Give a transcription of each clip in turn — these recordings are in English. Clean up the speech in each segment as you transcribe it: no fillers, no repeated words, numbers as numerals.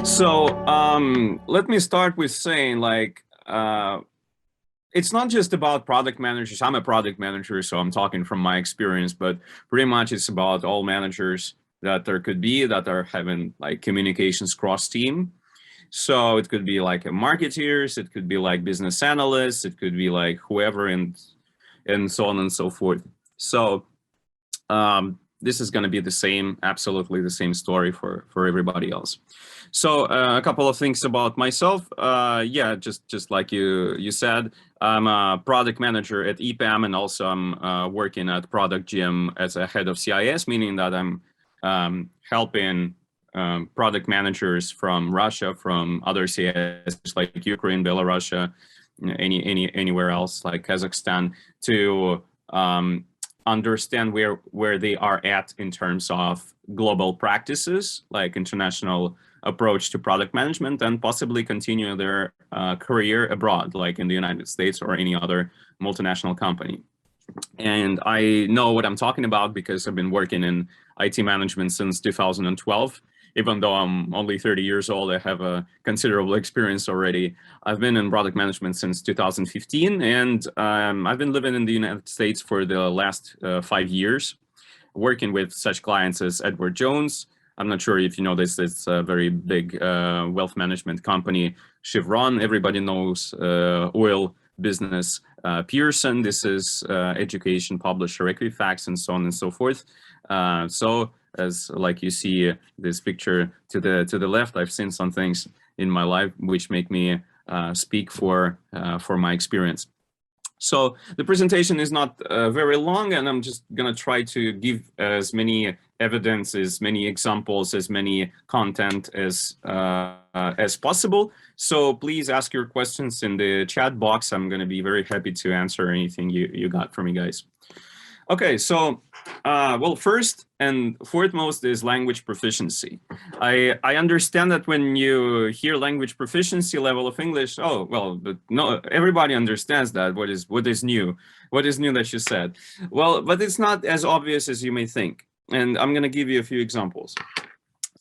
Let me start with saying it's not just about product managers. I'm a product manager, so I'm talking from my experience, but pretty much it's about all managers that there could be that are having like communications cross team. So it could be like marketeers, it could be like business analysts, it could be like whoever and so on and so forth. So this is going to be the same, absolutely the same story for everybody else. So a couple of things about myself. Yeah, just like you said, I'm a product manager at EPAM, and also I'm working at ProductCamp as a head of CIS, meaning that I'm helping product managers from Russia, from other CIS like Ukraine, Belarus, anywhere else like Kazakhstan, to understand where they are at in terms of global practices, like international approach to product management, and possibly continue their career abroad, like in the United States or any other multinational company. And I know what I'm talking about because I've been working in IT management since 2012. Even though I'm only 30 years old, I have a considerable experience already. I've been in product management since 2015, and I've been living in the United States for the last 5 years, working with such clients as Edward Jones. I'm not sure if you know this, it's a very big wealth management company. Chevron, everybody knows oil business. Pearson, this is education publisher, Equifax, and so on and so forth. As like you see this picture to the left, I've seen some things in my life which make me speak for my experience. So the presentation is not very long, and I'm just gonna try to give as many evidence, as many examples, as many content as possible. So please ask your questions in the chat box. I'm gonna be very happy to answer anything you got from me, guys. Okay, so well, first and foremost is language proficiency. I understand that when you hear language proficiency level of English, oh well, but no, everybody understands that. What is new? What is new that you said? Well, but it's not as obvious as you may think, and I'm going to give you a few examples.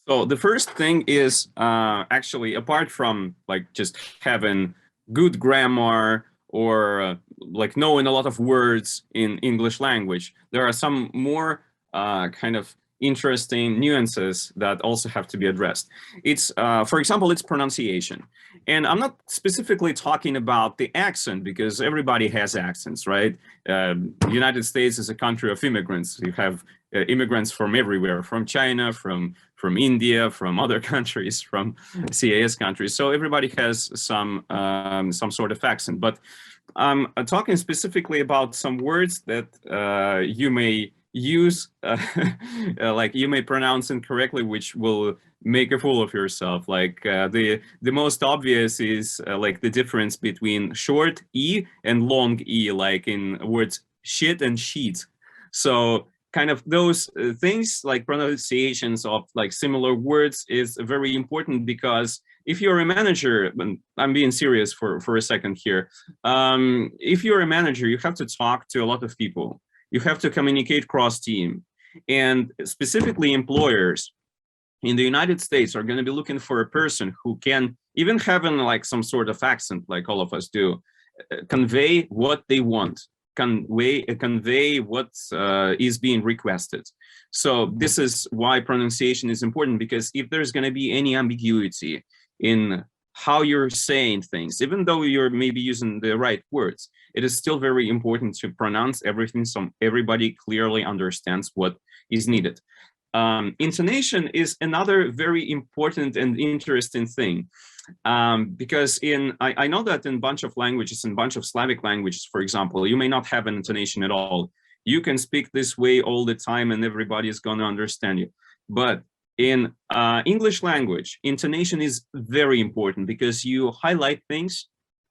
So the first thing is actually, apart from like just having good grammar or like knowing a lot of words in English language, there are some more kind of interesting nuances that also have to be addressed. It's, for example, it's pronunciation. And I'm not specifically talking about the accent, because everybody has accents, right? United States is a country of immigrants. You have immigrants from everywhere, from China, from India, from other countries, from CIS countries. So everybody has some sort of accent. But I'm talking specifically about some words that you may use, like you may pronounce incorrectly, which will make a fool of yourself. Like the most obvious is like the difference between short E and long E, like in words shit and sheet. So kind of those things, like pronunciations of like similar words, is very important, because if you're a manager, and I'm being serious for a second here, if you're a manager, you have to talk to a lot of people. You have to communicate cross-team. And specifically employers in the United States are going to be looking for a person who can, even having like some sort of accent, like all of us do, convey what they want, convey what is being requested. So this is why pronunciation is important, because if there's going to be any ambiguity in how you're saying things, even though you're maybe using the right words, it is still very important to pronounce everything so everybody clearly understands what is needed. Intonation is another very important and interesting thing, because I know that in a bunch of languages, in a bunch of Slavic languages, for example, you may not have an intonation at all. You can speak this way all the time and everybody is going to understand you. But in English language, intonation is very important, because you highlight things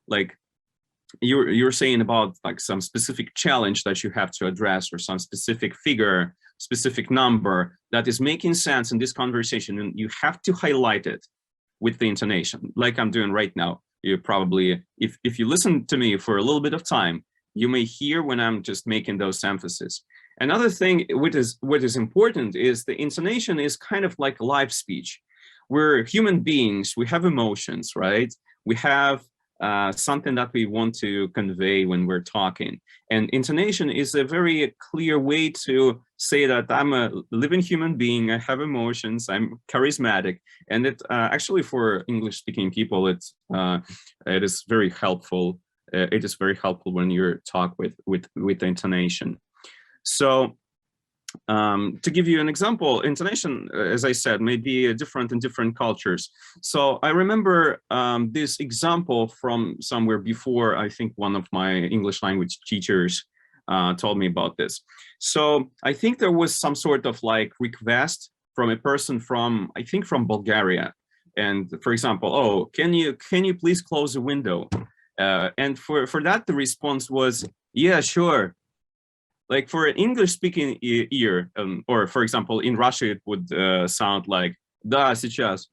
like you're saying about like some specific challenge that you have to address, or some specific figure, specific number that is making sense in this conversation, and you have to highlight it with the intonation, like I'm doing right now. You probably, if you listen to me for a little bit of time, you may hear when I'm just making those emphasis. Another thing what is important is the intonation is kind of like live speech. we're human beings, we have emotions, right? We have something that we want to convey when we're talking. And intonation is a very clear way to say that I'm a living human being, I have emotions, I'm charismatic. And it actually, for English-speaking people, it is very helpful. It is very helpful when you talk with the intonation. So to give you an example, intonation, as I said, may be different in different cultures. So I remember this example from somewhere before. I think one of my English language teachers told me about this. So I think there was some sort of like request from a person from, I think from Bulgaria. And for example, oh, can you please close the window? And for that, the response was, yeah, sure. Like for an English-speaking ear, or for example, in Russia, it would sound like "да, сейчас."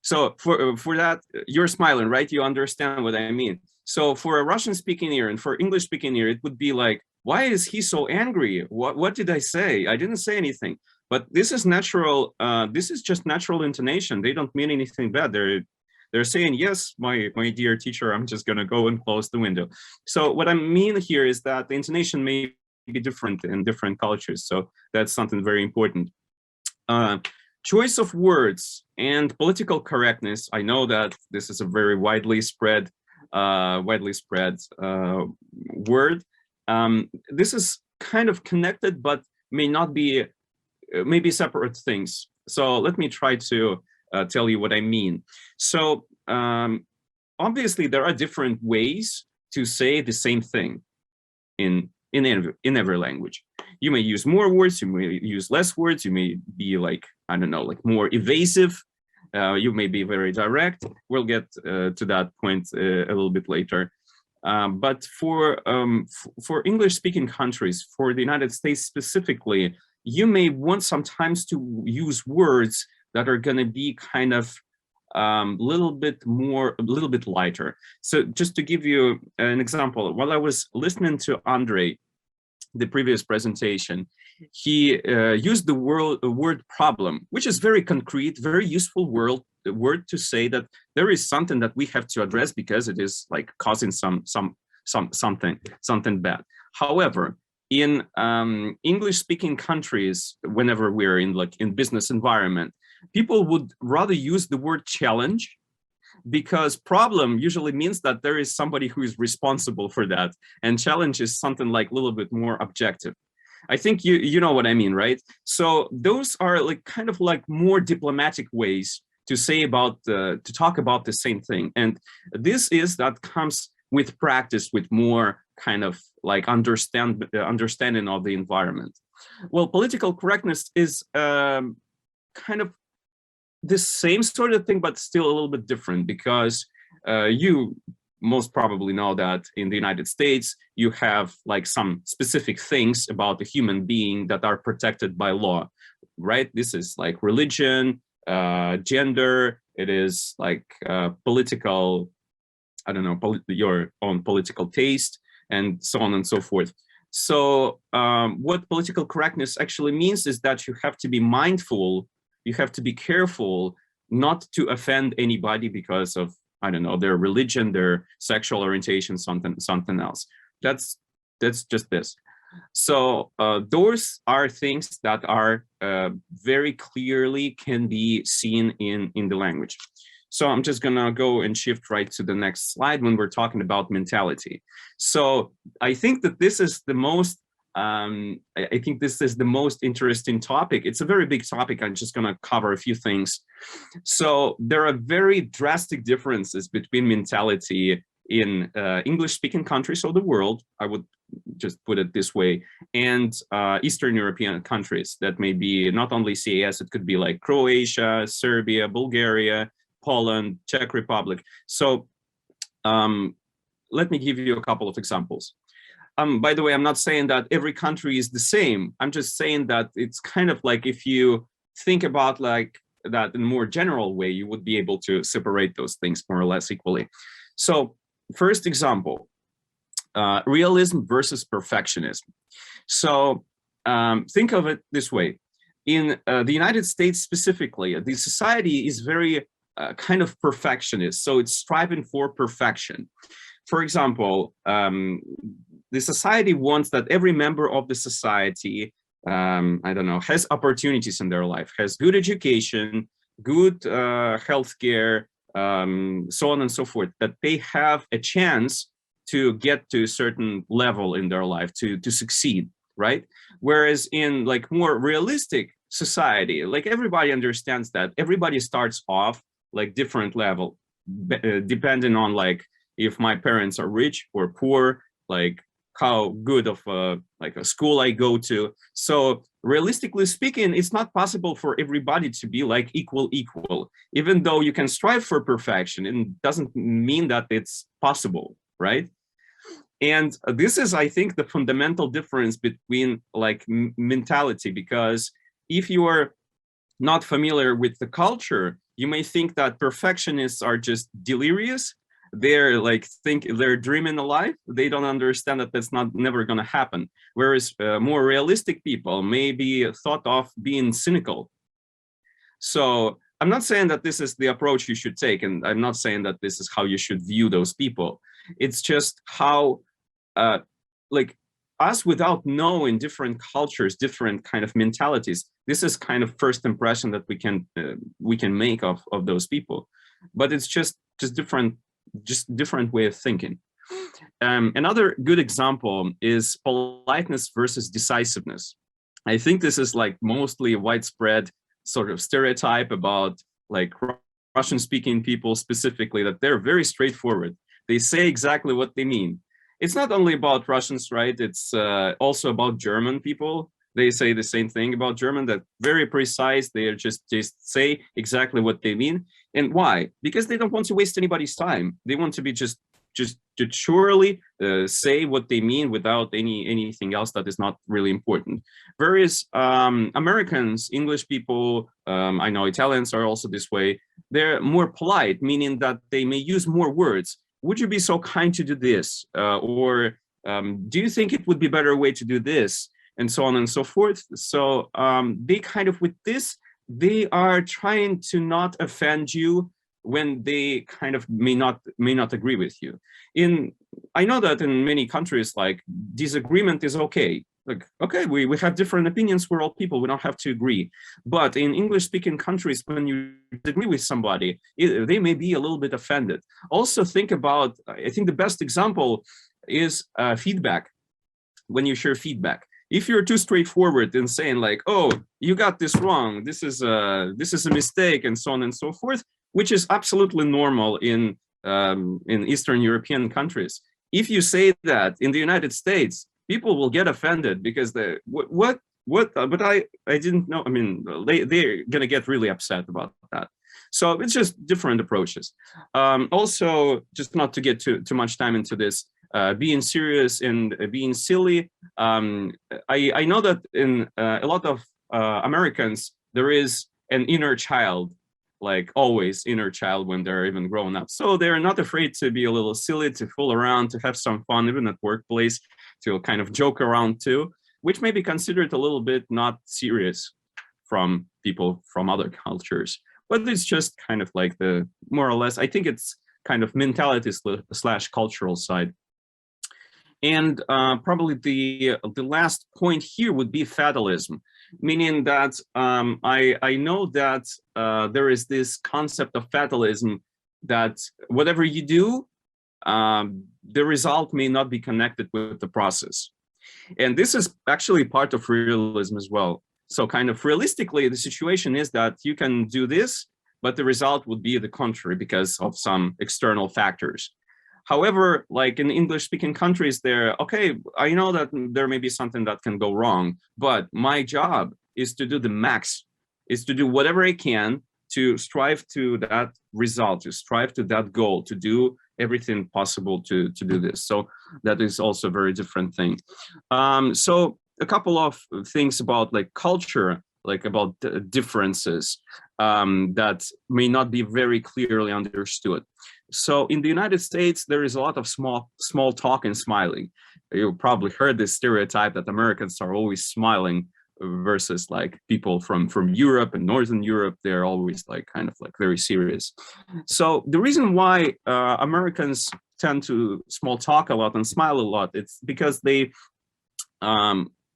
So for that, you're smiling, right? You understand what I mean. So for a Russian-speaking ear and for English-speaking ear, it would be like, why is he so angry? What did I say? I didn't say anything. But this is natural. This is just natural intonation. They don't mean anything bad. They're saying, yes, my dear teacher, I'm just gonna go and close the window. So what I mean here is that the intonation may be different in different cultures. So that's something very important. Choice of words and political correctness. I know that this is a very widely spread word. This is kind of connected, but may not be, maybe separate things. So let me try to tell you what I mean. So obviously there are different ways to say the same thing in every language. You may use more words, you may use less words, you may be like, I don't know, like more evasive, you may be very direct. We'll get to that point a little bit later. But for English-speaking countries, for the United States specifically, you may want sometimes to use words that are going to be kind of a little bit lighter. So just to give you an example, while I was listening to André, the previous presentation, he used the word problem, which is very concrete, very useful word to say that there is something that we have to address because it is like causing something bad. However, in English-speaking countries, whenever we're in business environment, people would rather use the word challenge, because problem usually means that there is somebody who is responsible for that, and challenge is something like a little bit more objective. I think you know what I mean, right? So those are like kind of like more diplomatic ways to say about to talk about the same thing, and that comes with practice, with more kind of like understanding of the environment. Well, political correctness is kind of the same sort of thing, but still a little bit different, because you most probably know that in the United States, you have like some specific things about the human being that are protected by law, right? This is like religion, gender, it is like political, I don't know, your own political taste, and so on and so forth. So what political correctness actually means is that you have to be mindful, you have to be careful not to offend anybody because of, I don't know, their religion, their sexual orientation, something else. That's just this. So those are things that are very clearly can be seen in the language. So I'm just gonna go and shift right to the next slide when we're talking about mentality. So I think that this is the most interesting topic. It's a very big topic. I'm just going to cover a few things. So there are very drastic differences between mentality in English-speaking countries of the world, I would just put it this way, and Eastern European countries that may be not only CIS, it could be like Croatia, Serbia, Bulgaria, Poland, Czech Republic. So let me give you a couple of examples. By the way, I'm not saying that every country is the same. I'm just saying that it's kind of like, if you think about like that in a more general way, you would be able to separate those things more or less equally. So first example, realism versus perfectionism. So think of it this way. in the United States specifically, the society is very kind of perfectionist. So it's striving for perfection. For example, the society wants that every member of the society, I don't know, has opportunities in their life, has good education, good healthcare, so on and so forth, that they have a chance to get to a certain level in their life, to succeed, right? Whereas in like more realistic society, like everybody understands that everybody starts off like different level, depending on like if my parents are rich or poor, like how good of like a school I go to. So realistically speaking, it's not possible for everybody to be like equal. Even though you can strive for perfection, it doesn't mean that it's possible, right? And this is, I think, the fundamental difference between like mentality, because if you are not familiar with the culture, you may think that perfectionists are just delirious. They're like they're dreaming a life. They don't understand that that's never going to happen. Whereas more realistic people may be thought of being cynical. So I'm not saying that this is the approach you should take, and I'm not saying that this is how you should view those people. It's just how, like, us without knowing different cultures, different kind of mentalities, this is kind of first impression that we can make of those people. But it's just different way of thinking. Another good example is politeness versus decisiveness. I think this is like mostly a widespread sort of stereotype about like Russian-speaking people specifically, that they're very straightforward. They say exactly what they mean. It's not only about Russians, right? It's also about German people. They say the same thing about German, that very precise. They are just say exactly what they mean. And why? Because they don't want to waste anybody's time. They want to be just to surely say what they mean without anything else that is not really important. Whereas Americans, English people, I know Italians are also this way. They're more polite, meaning that they may use more words. Would you be so kind to do this? Or do you think it would be a better way to do this? And so on and so forth. So they kind of, with this, they are trying to not offend you when they kind of may not agree with you. I know that in many countries, like, disagreement is okay. Like, okay, we have different opinions, we're all people, we don't have to agree. But in English-speaking countries, when you disagree with somebody, they may be a little bit offended. Also think about, I think the best example is feedback. When you share feedback, if you're too straightforward in saying like, oh, you got this wrong, this is a mistake, and so on and so forth, which is absolutely normal in Eastern European countries. If you say that in the United States, people will get offended because what? But I didn't know. I mean, they're gonna get really upset about that. So it's just different approaches. Also, just not to get too much time into this, being serious and being silly. I know that in a lot of Americans, there is an inner child, like always inner child when they're even grown up. So they're not afraid to be a little silly, to fool around, to have some fun, even at workplace, to kind of joke around too, which may be considered a little bit not serious from people from other cultures. But it's just kind of like the, more or less, I think it's kind of mentality / cultural side. And probably the last point here would be fatalism, meaning that I know that there is this concept of fatalism, that whatever you do, the result may not be connected with the process. And this is actually part of realism as well. So kind of realistically, the situation is that you can do this, but the result would be the contrary because of some external factors. However, like in English-speaking countries, okay, I know that there may be something that can go wrong, but my job is to do the max, is to do whatever I can to strive to that result, to strive to that goal, to do everything possible to do this. So that is also a very different thing. So a couple of things about like culture, like about differences that may not be very clearly understood. So in the United States, there is a lot of small talk and smiling. You probably heard this stereotype that Americans are always smiling versus like people from Europe and Northern Europe. They're always like kind of like very serious. So the reason why Americans tend to small talk a lot and smile a lot, it's because they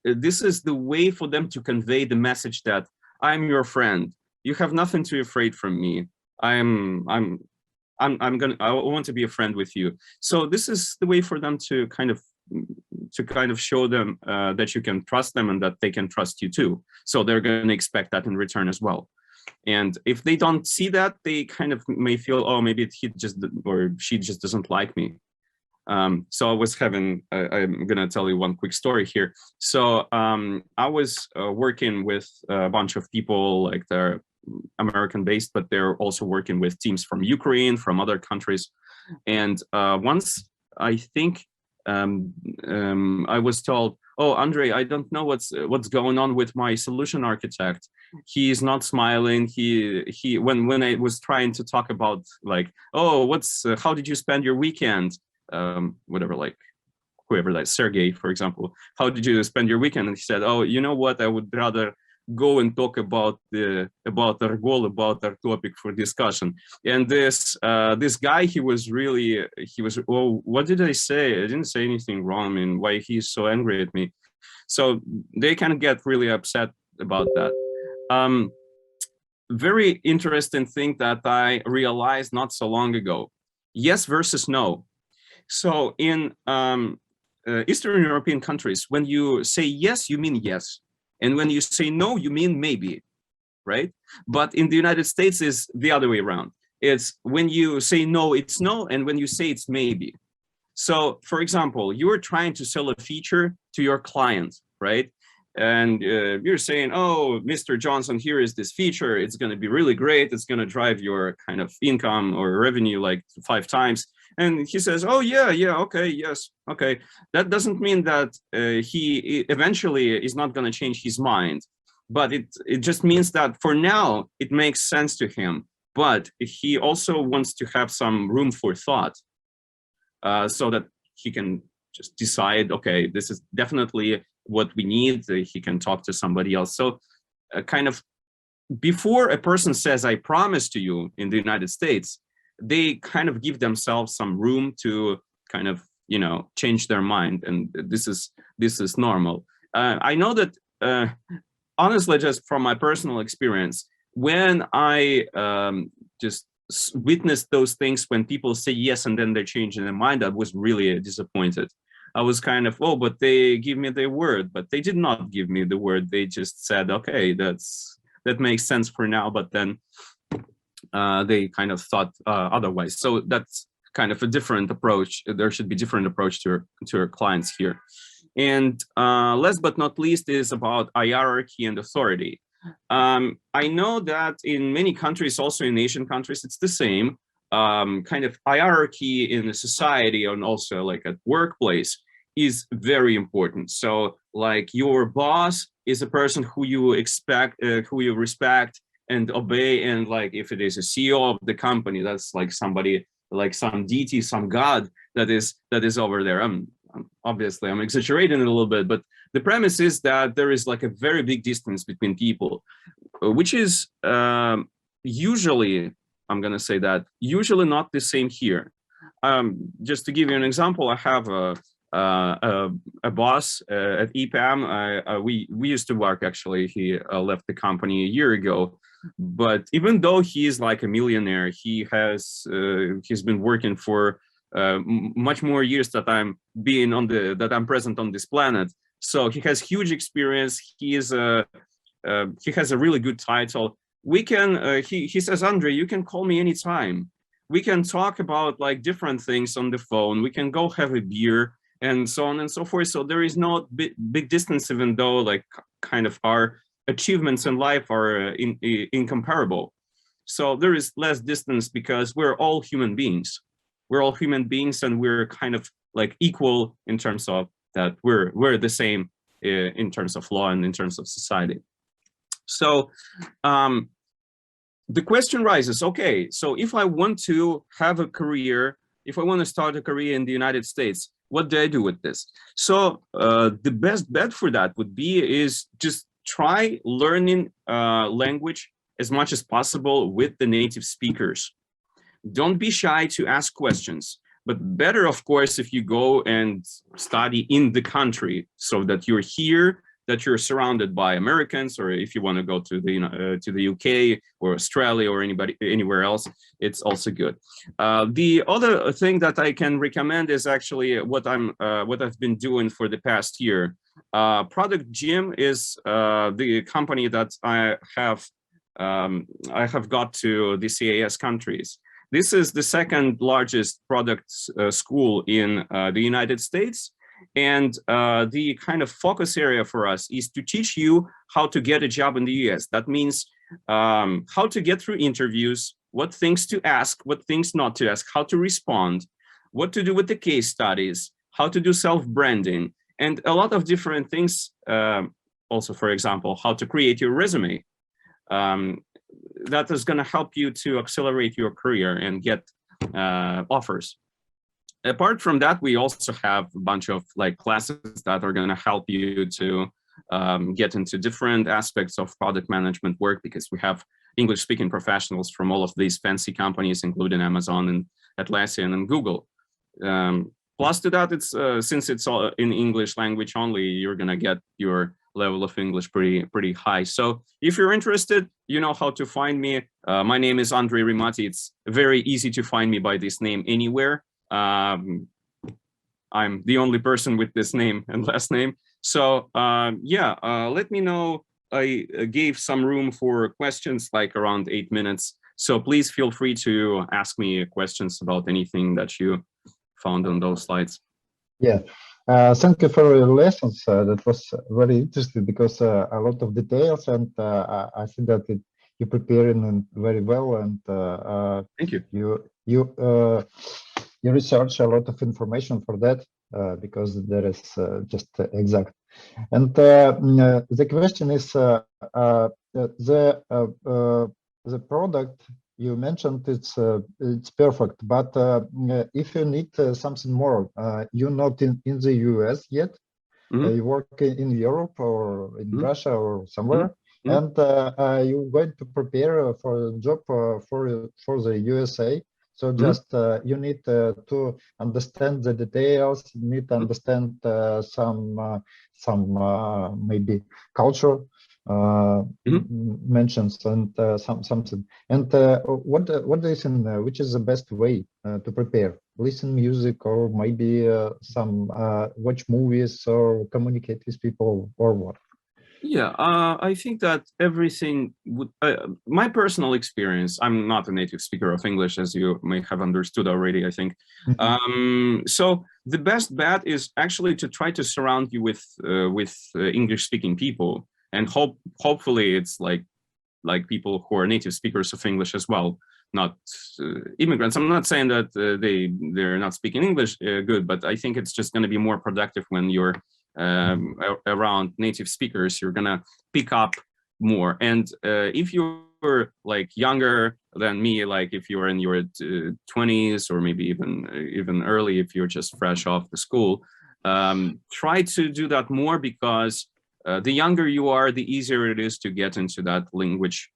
this is the way for them to convey the message that I'm your friend. You have nothing to be afraid from me. I want to be a friend with you. So this is the way for them to kind of show them that you can trust them and that they can trust you too. So they're going to expect that in return as well. And if they don't see that, they kind of may feel, oh, maybe he just or she just doesn't like me. So I was having, I'm going to tell you one quick story here. So I was working with a bunch of people, like they're American based, but they're also working with teams from Ukraine, from other countries. And once I think I was told, oh, Andre, I don't know what's going on with my solution architect. He's not smiling. He when I was trying to talk about like, oh, how did you spend your weekend? Whatever, like whoever, like Sergey, for example, how did you spend your weekend? And he said, oh, you know what? I would rather go and talk about our goal, about our topic for discussion. And this guy, he was, oh, what did I say? I didn't say anything wrong. I mean, why he's so angry at me? So they kind of get really upset about that. Very interesting thing that I realized not so long ago: yes versus no. So in Eastern European countries, when you say yes, you mean yes. And when you say no, you mean maybe, right? But in the United States, it's the other way around. It's when you say no, it's no. And when you say it's maybe. So for example, you are trying to sell a feature to your client, right? And you're saying, oh, Mr. Johnson, here is this feature. It's going to be really great. It's going to drive your kind of income or revenue like 5 times. And he says, oh, yeah, okay, yes, okay. That doesn't mean that he eventually is not going to change his mind. But it just means that for now, it makes sense to him. But he also wants to have some room for thought so that he can just decide, okay, this is definitely what we need. He can talk to somebody else. So kind of before a person says, I promise to you in the United States, they kind of give themselves some room to kind of, change their mind. And this is normal. I know that, honestly, just from my personal experience, when I just witnessed those things, when people say yes and then they're changing their mind, I was really disappointed. I was kind of, oh, but they give me their word, but they did not give me the word. They just said, okay, that makes sense for now, but then they kind of thought otherwise. So that's kind of a different approach. There should be different approach to our clients here. And last but not least is about hierarchy and authority. I know that in many countries, also in Asian countries, it's the same. Kind of hierarchy in the society and also like at workplace is very important. So like your boss is a person who you expect, who you respect and obey. And like if it is a CEO of the company, that's like somebody, like some deity, some god that is over there. Obviously I'm exaggerating it a little bit, but the premise is that there is like a very big distance between people, which is usually, I'm going to say that, usually not the same here. Just to give you an example, I have a boss at EPAM. We used to work, actually. He left the company a year ago. But even though he is like a millionaire, he's been working for much more years that I'm present on this planet. So he has huge experience. He has a really good title. We can, he says, Andre, you can call me anytime. We can talk about like different things on the phone. We can go have a beer and so on and so forth. So there is no big distance, even though like kind of our achievements in life are incomparable. So there is less distance because we're all human beings. We're all human beings and we're kind of like equal in terms of that we're the same in terms of law and in terms of society. So the question rises, okay, so if I want to have a career, if I want to start a career in the United States, what do I do with this? So the best bet for that would be is just try learning language as much as possible with the native speakers. Don't be shy to ask questions, but better, of course, if you go and study in the country so that you're here, that you're surrounded by Americans, or if you want to go to the UK or Australia or anywhere else, it's also good. The other thing that I can recommend is actually what I've been doing for the past year. ProductCamp is the company that I have got to the CIS countries. This is the second largest product school in the United States. And the kind of focus area for us is to teach you how to get a job in the US. That means how to get through interviews, what things to ask, what things not to ask, how to respond, what to do with the case studies, how to do self-branding, and a lot of different things. Also, for example, how to create your resume. That is going to help you to accelerate your career and get offers. Apart from that, we also have a bunch of like classes that are going to help you to get into different aspects of product management work, because we have English-speaking professionals from all of these fancy companies, including Amazon and Atlassian and Google. Plus to that, it's since it's all in English language only, you're going to get your level of English pretty high. So if you're interested, you know how to find me. My name is André Remati. It's very easy to find me by this name anywhere. I'm the only person with this name and last name. So yeah, let me know. I gave some room for questions, like around 8 minutes. So please feel free to ask me questions about anything that you found on those slides. Yeah, thank you for your lessons. That was very interesting, because a lot of details, and I think that you preparing very well, and thank you. You research a lot of information for that, because there is just exact. And the question is, the product you mentioned, it's perfect, but if you need something more, you're not in the US yet. Mm-hmm. You work in Europe or in Mm-hmm. Russia or somewhere, mm-hmm. and you're going to prepare for a job for the USA. So just you need to understand the details. You need to understand some maybe culture mentions, and something. And what do you think? Which is the best way to prepare? Listen music, or maybe some watch movies, or communicate with people, or what? Yeah, I think that everything would, my personal experience, I'm not a native speaker of English, as you may have understood already, I think. So the best bet is actually to try to surround you with English-speaking people, and hopefully it's like people who are native speakers of English as well, not immigrants. I'm not saying that they're not speaking English good, but I think it's just going to be more productive when you're around native speakers. You're gonna pick up more. And if you're like younger than me, like if you're in your 20s, or maybe even early, if you're just fresh off the school, try to do that more, because the younger you are, the easier it is to get into that language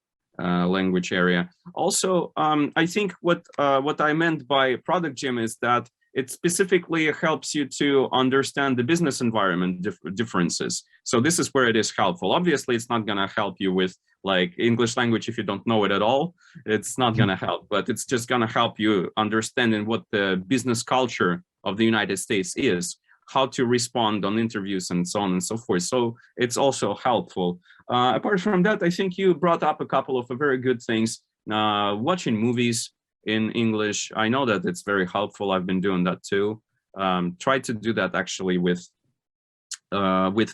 area. Also, I think what I meant by ProductCamp is that it specifically helps you to understand the business environment differences. So this is where it is helpful. Obviously, it's not going to help you with like English language if you don't know it at all. It's not going to help, but it's just going to help you understanding what the business culture of the United States is, how to respond on interviews, and so on and so forth. So it's also helpful. Apart from that, I think you brought up a couple of very good things. Watching movies in English, I know that it's very helpful. I've been doing that too. Try to do that actually with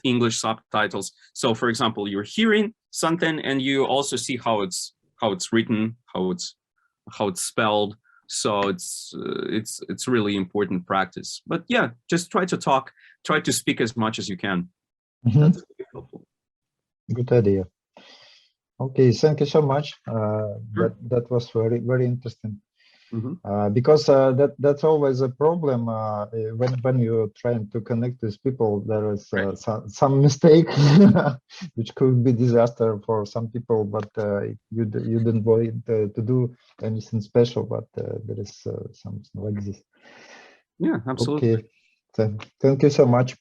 English subtitles. So for example, you're hearing something and you also see how it's written, how it's spelled. So it's really important practice. But yeah, just try to speak as much as you can. That's really helpful. Good idea. Okay, thank you so much. That was very, very interesting. Because that's always a problem when you're trying to connect with people. There is some mistake which could be disaster for some people, but you didn't want to do anything special, but there is something like this. Yeah, absolutely. Okay, thank you so much.